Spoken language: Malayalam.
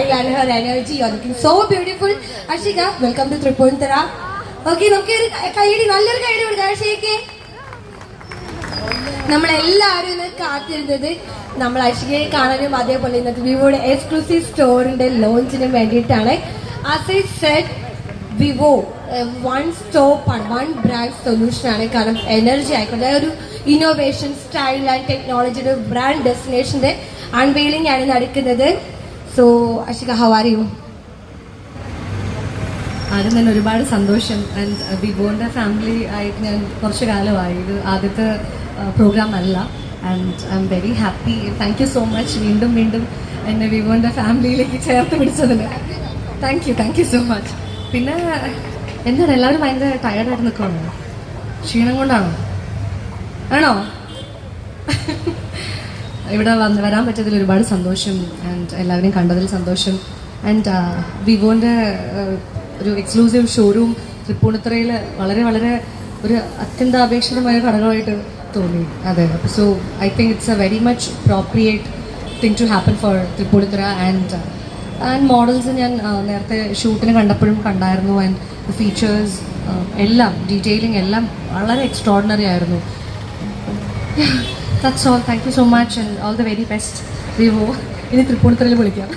smile and her energy. You're looking so beautiful. Ashika, welcome to Tripundra. Okay, നമുക്ക് ഒരു കൈയടി നല്ലൊരു കൈയടി കൊടുക്കാം അഷികയ്ക്ക്. നമ്മളെല്ലാവരും ഇന്ന് കാത്തിരുന്നത് നമ്മൾ അഷികയെ കാണാനും അതേപോലെ ഇന്നത്തെ വിവോയുടെ എക്സ്ക്ലൂസീവ് സ്റ്റോറിന്റെ ലോഞ്ചിനും വേണ്ടിയിട്ടാണ്. As I said, vivo one stop ആണ്, വൺ ബ്രാൻഡ് സൊല്യൂഷൻ ആണ്. കാരണം എനർജി ആയിക്കോട്ടെ, ഒരു ഇന്നോവേഷൻ, സ്റ്റൈൽ ആൻഡ് ടെക്നോളജിയുടെ ബ്രാൻഡ് ഡെസ്റ്റിനേഷന്റെ അൺവെയിലിംഗ് ആണ് നടക്കുന്നത്. So Ashika, how are you? ആദ്യം തന്നെ ഒരുപാട് സന്തോഷം. ആൻഡ് വിവോന്റെ ഫാമിലി ആയിട്ട് ഞാൻ കുറച്ച് കാലമായി, ഇത് ആദ്യത്തെ പ്രോഗ്രാം അല്ല. And I am very happy. Thank you so much വീണ്ടും വീണ്ടും എന്നെ വിവോന്റെ ഫാമിലിയിലേക്ക് ചേർത്ത് പിടിച്ചതിന്. Thank you so much. പിന്നെ എന്താണ് എല്ലാവരും ഭയങ്കര ടയർഡായിട്ട് നിൽക്കുകയാണോ? ക്ഷീണം കൊണ്ടാണോ? ആണോ? ഇവിടെ വരാൻ പറ്റിയതിൽ ഒരുപാട് സന്തോഷം. ആൻഡ് എല്ലാവരെയും കണ്ടതിൽ സന്തോഷം. ആൻഡ് വിവോന്റെ ഒരു എക്സ്ക്ലൂസീവ് ഷോറൂം തൃപ്പൂണിത്തുറയിൽ വളരെ വളരെ ഒരു അത്യന്താപേക്ഷിതമായ ഘടകമായിട്ട് തോന്നി. അതെ, so I think it's a very much appropriate thing to happen for Tripunithura. And models ഞാൻ നേരത്തെ ഷൂട്ടിന് കണ്ടപ്പോഴും കണ്ടായിരുന്നു. ആൻഡ് ഫീച്ചേഴ്സ് എല്ലാം, ഡീറ്റെയിലിംഗ് എല്ലാം വളരെ എക്സ്ട്രോർഡിനറി ആയിരുന്നു. That's all. Thank you so much and all the very best, Vivo. ഇനി തൃപ്പൂണിത്തുറയിൽ വിളിക്കാം.